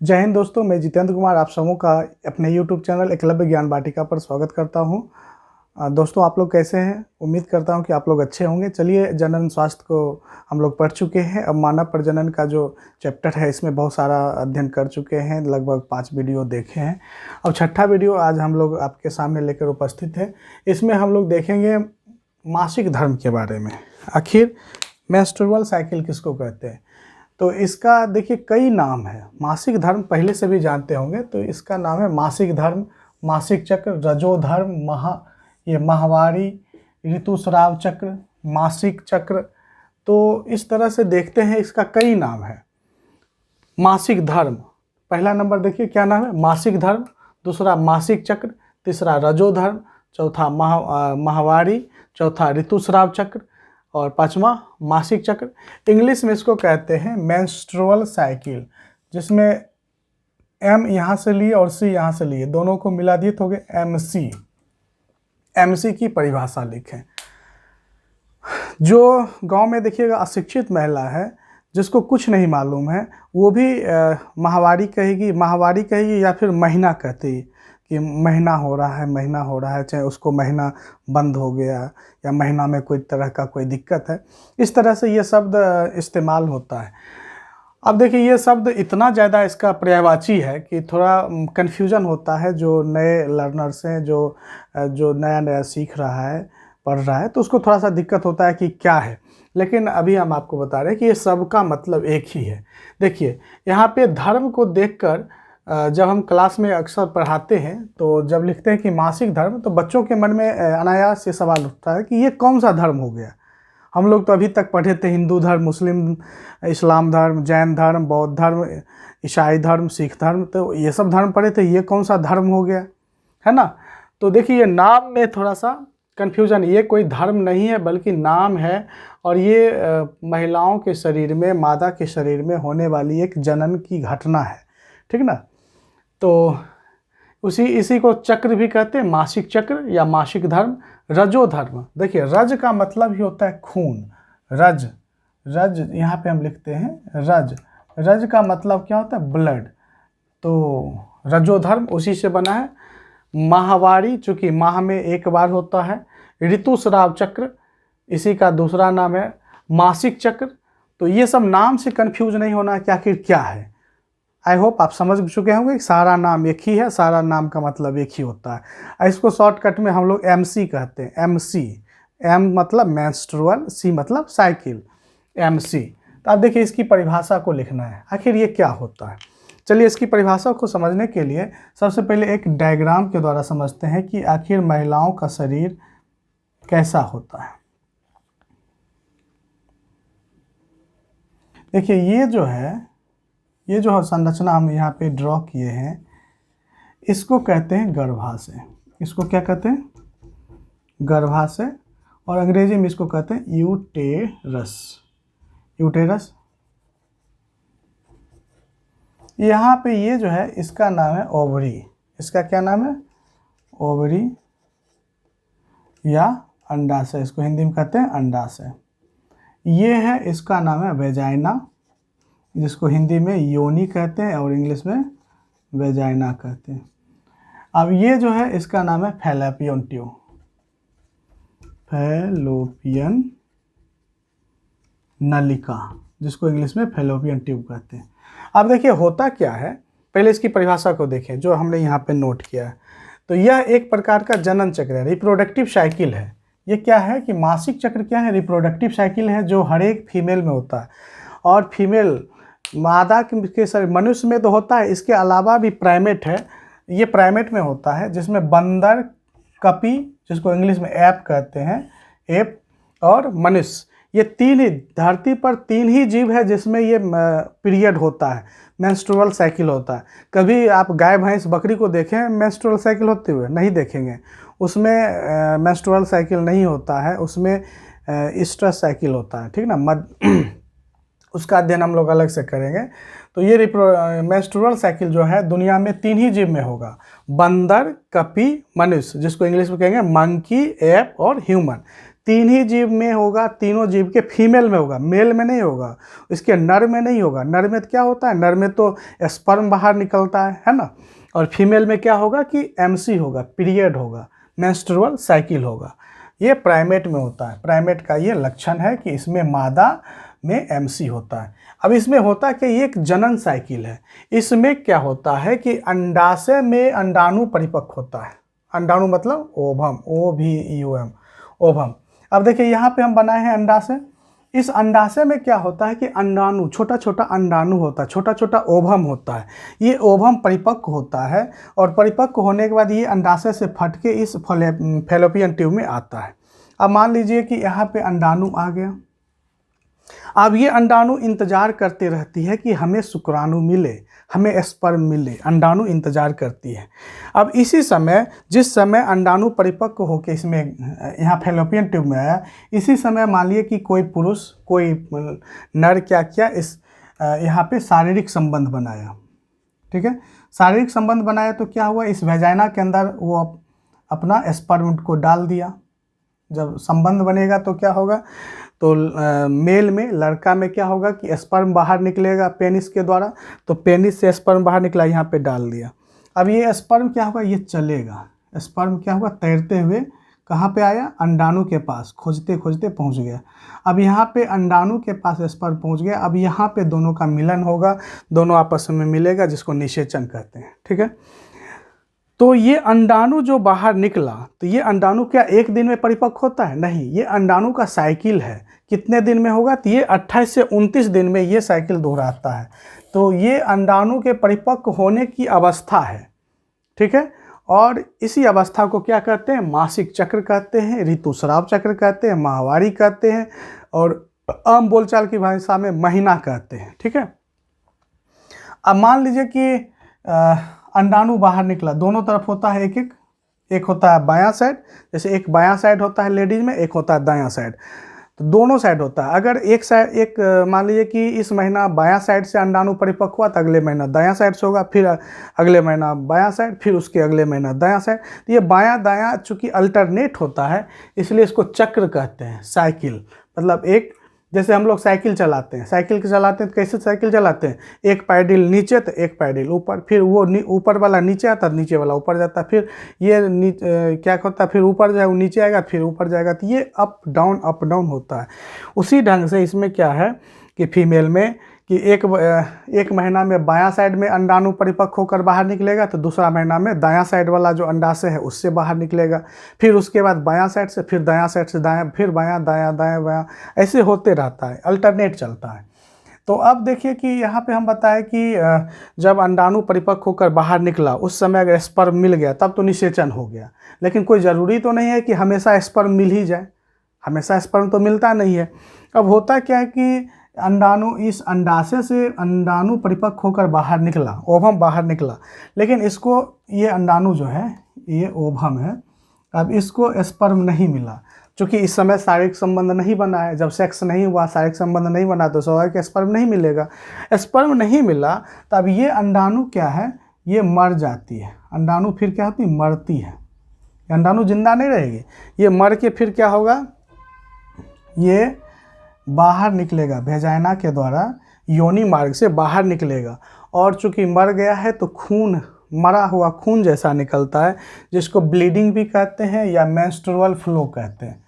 जय हिंद दोस्तों, मैं जितेंद्र कुमार आप सबों का अपने YouTube चैनल एकलव्य ज्ञान वाटिका पर स्वागत करता हूं। दोस्तों, आप लोग कैसे हैं? उम्मीद करता हूं कि आप लोग अच्छे होंगे। चलिए, जनन स्वास्थ्य को हम लोग पढ़ चुके हैं। अब मानव प्रजनन का जो चैप्टर है इसमें बहुत सारा अध्ययन कर चुके हैं, लगभग 5 वीडियो देखे हैं। अब छठा वीडियो आज हम लोग आपके सामने लेकर उपस्थित है। इसमें हम लोग देखेंगे मासिक धर्म के बारे में। आखिर मेंस्ट्रुअल साइकिल किसको कहते हैं? तो इसका देखिए कई नाम है। मासिक धर्म पहले से भी जानते होंगे, तो इसका नाम है मासिक धर्म, मासिक चक्र, रजोधर्म, माहवारी, ऋतुस्राव चक्र, मासिक चक्र। तो इस तरह से देखते हैं, इसका कई नाम है। मासिक धर्म पहला नंबर देखिए क्या नाम है, मासिक धर्म। दूसरा मासिक चक्र, तीसरा रजोधर्म, चौथा माहवारी, चौथा ऋतुस्राव चक्र और पांचवा मासिक चक्र। इंग्लिश में इसको कहते हैं मेंस्ट्रुअल साइकिल, जिसमें एम यहाँ से लिए और सी यहाँ से लिए, दोनों को मिला दिए तो हो गए एमसी। एमसी की परिभाषा लिखें। जो गांव में देखिएगा अशिक्षित महिला है, जिसको कुछ नहीं मालूम है, वो भी माहवारी कहेगी या फिर महीना कहती है कि महीना हो रहा है, चाहे उसको महीना बंद हो गया या महीना में कोई तरह का कोई दिक्कत है। इस तरह से ये शब्द इस्तेमाल होता है। अब देखिए, ये शब्द इतना ज़्यादा इसका पर्यायवाची है कि थोड़ा कन्फ्यूजन होता है। जो नए लर्नर्स हैं, जो नया सीख रहा है, पढ़ रहा है, तो उसको थोड़ा सा दिक्कत होता है कि क्या है। लेकिन अभी हम आपको बता रहे हैं कि ये सब का मतलब एक ही है। देखिए, यहाँ पे धर्म को देखकर जब हम क्लास में अक्सर पढ़ाते हैं, तो जब लिखते हैं कि मासिक धर्म, तो बच्चों के मन में अनायास ये सवाल उठता है कि ये कौन सा धर्म हो गया। हम लोग तो अभी तक पढ़े थे हिंदू धर्म, मुस्लिम, इस्लाम धर्म, जैन धर्म, बौद्ध धर्म, ईसाई धर्म, सिख धर्म, तो ये सब धर्म पढ़े थे। ये कौन सा धर्म हो गया, है ना? तो देखिए, ये नाम में थोड़ा सा कन्फ्यूजन। ये कोई धर्म नहीं है बल्कि नाम है, और ये महिलाओं के शरीर में, मादा के शरीर में होने वाली एक जनन की घटना है, ठीक ना? तो इसी को चक्र भी कहते हैं, मासिक चक्र या मासिक धर्म। रजोधर्म, देखिए रज का मतलब ही होता है खून। रज यहाँ पे हम लिखते हैं रज का मतलब क्या होता है, ब्लड। तो रजोधर्म उसी से बना है। माहवारी, चूँकि माह में एक बार होता है। ऋतुस्राव चक्र, इसी का दूसरा नाम है मासिक चक्र। तो ये सब नाम से कंफ्यूज नहीं होना कि आखिर क्या है। आई होप आप समझ चुके होंगे कि सारा नाम एक ही है, सारा नाम का मतलब एक ही होता है। इसको शॉर्टकट में हम लोग एमसी कहते हैं। एमसी, एम मतलब मेंस्ट्रुअल, सी मतलब साइकिल, एमसी। तो आप देखिए, इसकी परिभाषा को लिखना है, आखिर ये क्या होता है। चलिए, इसकी परिभाषा को समझने के लिए सबसे पहले एक डायग्राम के द्वारा समझते हैं कि आखिर महिलाओं का शरीर कैसा होता है। देखिए, ये जो संरचना हम यहाँ पे ड्रॉ किए हैं, इसको कहते हैं गर्भाशय। इसको क्या कहते हैं? गर्भाशय। और अंग्रेजी में इसको कहते हैं यूटेरस। यूटेरस। यहाँ पे ये जो है, इसका नाम है ओवरी। इसका क्या नाम है? ओवरी या अंडाशय, इसको हिंदी में कहते हैं अंडाशय। ये है, इसका नाम है वेजाइना, जिसको हिंदी में योनि कहते हैं और इंग्लिश में वेजाइना कहते हैं। अब ये जो है, इसका नाम है फैलोपियन ट्यूब। फैलोपियन नलिका, जिसको इंग्लिश में फैलोपियन ट्यूब कहते हैं। अब देखिए, होता क्या है, पहले इसकी परिभाषा को देखें जो हमने यहाँ पे नोट किया है। तो यह एक प्रकार का जनन चक्र है, रिप्रोडक्टिव साइकिल है। ये क्या है कि मासिक चक्र क्या है, रिप्रोडक्टिव साइकिल है, जो हर एक फीमेल में होता है। और फीमेल मादा के शरीर, मनुष्य में तो होता है, इसके अलावा भी प्राइमेट है, ये प्राइमेट में होता है, जिसमें बंदर, कपी, जिसको इंग्लिश में एप कहते हैं, एप, और मनुष्य, ये तीन ही, धरती पर तीन ही जीव है जिसमें ये पीरियड होता है, मेंस्ट्रुअल साइकिल होता है। कभी आप गाय, भैंस, बकरी को देखें मेंस्ट्रुअल साइकिल होते हुए? नहीं देखेंगे। उसमें मेंस्ट्रुअल साइकिल नहीं होता है, उसमें ईस्ट्रस साइकिल होता है, ठीक ना? उसका अध्ययन हम लोग अलग से करेंगे। तो ये मेंस्ट्रुअल साइकिल जो है, दुनिया में तीन ही जीव में होगा, बंदर, कपी, मनुष्य, जिसको इंग्लिश में कहेंगे मंकी, एप और ह्यूमन। तीन ही जीव में होगा, तीनों जीव के फीमेल में होगा, मेल में नहीं होगा, इसके नर में नहीं होगा। नर में क्या होता है, नर में तो स्पर्म बाहर निकलता है ना। और फीमेल में क्या होगा कि एमसी होगा, पीरियड होगा, मेंस्ट्रुअल साइकिल होगा। ये प्राइमेट में होता है। प्राइमेट का ये लक्षण है कि इसमें मादा में एमसी होता है। अब इसमें होता कि ये एक जनन साइकिल है। इसमें क्या होता है कि अंडाशय में अंडाणु परिपक्व होता है। अंडाणु मतलब ओवम, OVUM, ओवम। अब देखिए यहाँ पे हम बनाए हैं अंडाशय। इस अंडाशय में क्या होता है कि अंडाणु, छोटा छोटा अंडाणु होता है, छोटा छोटा ओवम होता है। ये ओवम परिपक्व होता है और परिपक्व होने के बाद ये अंडाशय से फट के इस फैलोपियन ट्यूब में आता है। अब मान लीजिए कि यहाँ पे अंडाणु आ गया। अब ये अंडाणु इंतजार करते रहती है कि हमें शुक्राणु मिले, हमें स्पर्म मिले। अंडाणु इंतजार करती है। अब इसी समय, जिस समय अंडाणु परिपक्व होकर इसमें यहाँ फैलोपियन ट्यूब में आया, इसी समय मान लिए कि कोई पुरुष, कोई नर क्या किया, इस यहाँ पे शारीरिक संबंध बनाया। ठीक है, शारीरिक संबंध बनाया तो क्या हुआ, इस वेजाइना के अंदर वो अपना स्पर्म को डाल दिया। जब संबंध बनेगा तो क्या होगा, तो मेल में, लड़का में क्या होगा कि स्पर्म बाहर निकलेगा पेनिस के द्वारा। तो पेनिस से स्पर्म बाहर निकला, यहाँ पे डाल दिया। अब ये स्पर्म क्या होगा, ये चलेगा। स्पर्म क्या होगा, तैरते हुए कहाँ पे आया, अंडाणु के पास, खोजते खोजते पहुँच गया। अब यहाँ पे अंडाणु के पास स्पर्म पहुँच गया। अब यहाँ पे दोनों का मिलन होगा, दोनों आपस में मिलेगा, जिसको निषेचन कहते हैं। ठीक है, तो ये अंडाणु जो बाहर निकला, तो ये अंडाणु क्या एक दिन में परिपक्व होता है? नहीं, ये अंडाणु का साइकिल है। कितने दिन में होगा, तो ये 28 से 29 दिन में ये साइकिल दोहराता है। तो ये अंडाणु के परिपक्व होने की अवस्था है। ठीक है, और इसी अवस्था को क्या कहते हैं, मासिक चक्र कहते हैं, ऋतुस्राव चक्र कहते हैं, माहवारी कहते हैं, और आम बोलचाल की भाषा में महीना कहते हैं। ठीक है, अब मान लीजिए कि अंडाणु बाहर निकला, दोनों तरफ होता है एक एक, एक होता है बायां साइड, जैसे एक बायां साइड होता है लेडीज में, एक होता है दायां साइड, तो दोनों साइड होता है। अगर एक साइड, एक मान लीजिए कि इस महीना बायां साइड से अंडाणु परिपक्व हुआ, तो अगले महीना दायां साइड से होगा, फिर अगले महीना बायां साइड, फिर उसके अगले महीना दायां साइड। तो ये बायां दायां चूँकि अल्टरनेट होता है, इसलिए इसको चक्र कहते हैं, साइकिल। मतलब एक, जैसे हम लोग साइकिल चलाते हैं, साइकिल चलाते हैं तो कैसे साइकिल चलाते हैं, एक पैडल नीचे तो एक पैडल ऊपर, फिर वो ऊपर वाला नीचे आता है, नीचे वाला ऊपर जाता है, फिर ये क्या होता है, फिर ऊपर जाए, वो नीचे आएगा, फिर ऊपर जाएगा। तो ये अप डाउन होता है। उसी ढंग से इसमें क्या है कि फीमेल में कि एक महीना में बायां साइड में अंडाणु परिपक्व होकर बाहर निकलेगा, तो दूसरा महीना में दायां साइड वाला जो अंडाशय है उससे बाहर निकलेगा, फिर उसके बाद बायां साइड से, फिर दायां साइड से दायां, फिर बायां दायां दायां बायां, ऐसे होते रहता है, अल्टरनेट चलता है। तो अब देखिए कि यहाँ पे हम बताएं कि जब अंडाणु परिपक्व होकर बाहर निकला, उस समय अगर स्पर्म मिल गया तब तो निषेचन हो गया। लेकिन कोई ज़रूरी तो नहीं है कि हमेशा स्पर्म मिल ही जाए, हमेशा स्पर्म तो मिलता नहीं है। अब होता क्या है कि अंडाणु, इस अंडाशय से अंडाणु परिपक्व होकर बाहर निकला, ओवम बाहर निकला, लेकिन इसको, ये अंडाणु जो है ये ओवम है। अब इसको स्पर्म नहीं मिला, क्योंकि इस समय शारीरिक संबंध नहीं बना है। जब सेक्स नहीं हुआ, शारीरिक संबंध नहीं बना, तो स्वाभाविक स्पर्म नहीं मिलेगा। स्पर्म नहीं मिला, तो अब ये अंडाणु क्या है, ये मर जाती है। अंडाणु फिर क्या होती है, मरती है। अंडाणु जिंदा नहीं रहेगी, ये मर के फिर क्या होगा, ये बाहर निकलेगा, वेजाइना के द्वारा योनि मार्ग से बाहर निकलेगा। और चूंकि मर गया है तो खून, मरा हुआ खून जैसा निकलता है, जिसको ब्लीडिंग भी कहते हैं या मेंस्ट्रुअल फ्लो कहते हैं।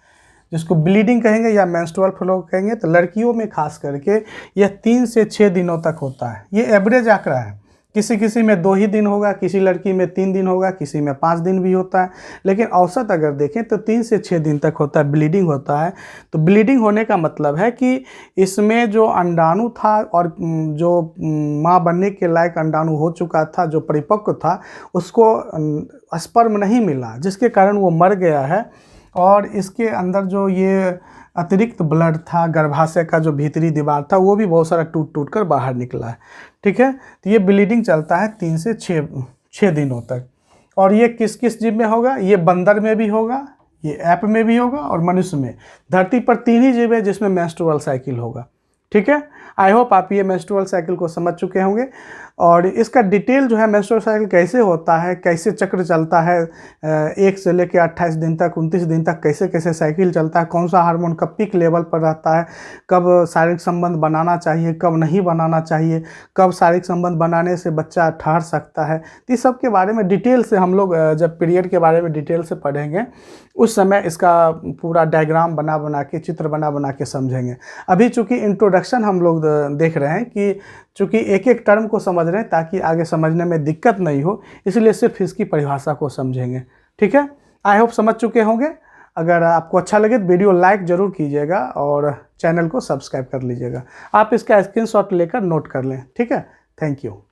जिसको ब्लीडिंग कहेंगे या मेंस्ट्रुअल फ्लो कहेंगे, तो लड़कियों में खास करके यह 3 से 6 दिनों तक होता है। ये एवरेज आंकड़ा है, किसी किसी में 2 ही दिन होगा, किसी लड़की में 3 दिन होगा, किसी में 5 दिन भी होता है, लेकिन औसत अगर देखें तो 3 से 6 दिन तक होता है, ब्लीडिंग होता है। तो ब्लीडिंग होने का मतलब है कि इसमें जो अंडाणु था और जो माँ बनने के लायक अंडाणु हो चुका था, जो परिपक्व था, उसको स्पर्म नहीं मिला, जिसके कारण वो मर गया है। और इसके अंदर जो ये अतिरिक्त ब्लड था, गर्भाशय का जो भीतरी दीवार था, वो भी बहुत सारा टूट टूट कर बाहर निकला है। ठीक है, तो ये ब्लीडिंग चलता है 3 से 6 दिनों तक। और ये किस किस जीव में होगा, ये बंदर में भी होगा, ये ऐप में भी होगा, और मनुष्य में। धरती पर 3 ही जीव है जिसमें मेंस्ट्रुअल साइकिल होगा। ठीक है, आई होप आप ये मेंस्ट्रुअल साइकिल को समझ चुके होंगे। और इसका डिटेल जो है मेंस्ट्रुअल साइकिल कैसे होता है, कैसे चक्र चलता है, 1 से लेकर 28 दिन तक, 29 दिन तक कैसे कैसे साइकिल चलता है, कौन सा हार्मोन कब पीक लेवल पर रहता है, कब शारीरिक संबंध बनाना चाहिए, कब नहीं बनाना चाहिए, कब शारीरिक संबंध बनाने से बच्चा ठहर सकता है, इस सब के बारे में डिटेल से हम लोग जब पीरियड के बारे में डिटेल से पढ़ेंगे उस समय इसका पूरा डायग्राम बना बना के, चित्र बना बना के समझेंगे। अभी चूंकि इंट्रोडक्शन हम लोग देख रहे हैं कि चूंकि एक एक टर्म को समझ रहे हैं ताकि आगे समझने में दिक्कत नहीं हो, इसलिए सिर्फ इसकी परिभाषा को समझेंगे। ठीक है, आई होप समझ चुके होंगे। अगर आपको अच्छा लगे तो वीडियो लाइक ज़रूर कीजिएगा और चैनल को सब्सक्राइब कर लीजिएगा। आप इसका स्क्रीनशॉट लेकर नोट कर लें। ठीक है, थैंक यू।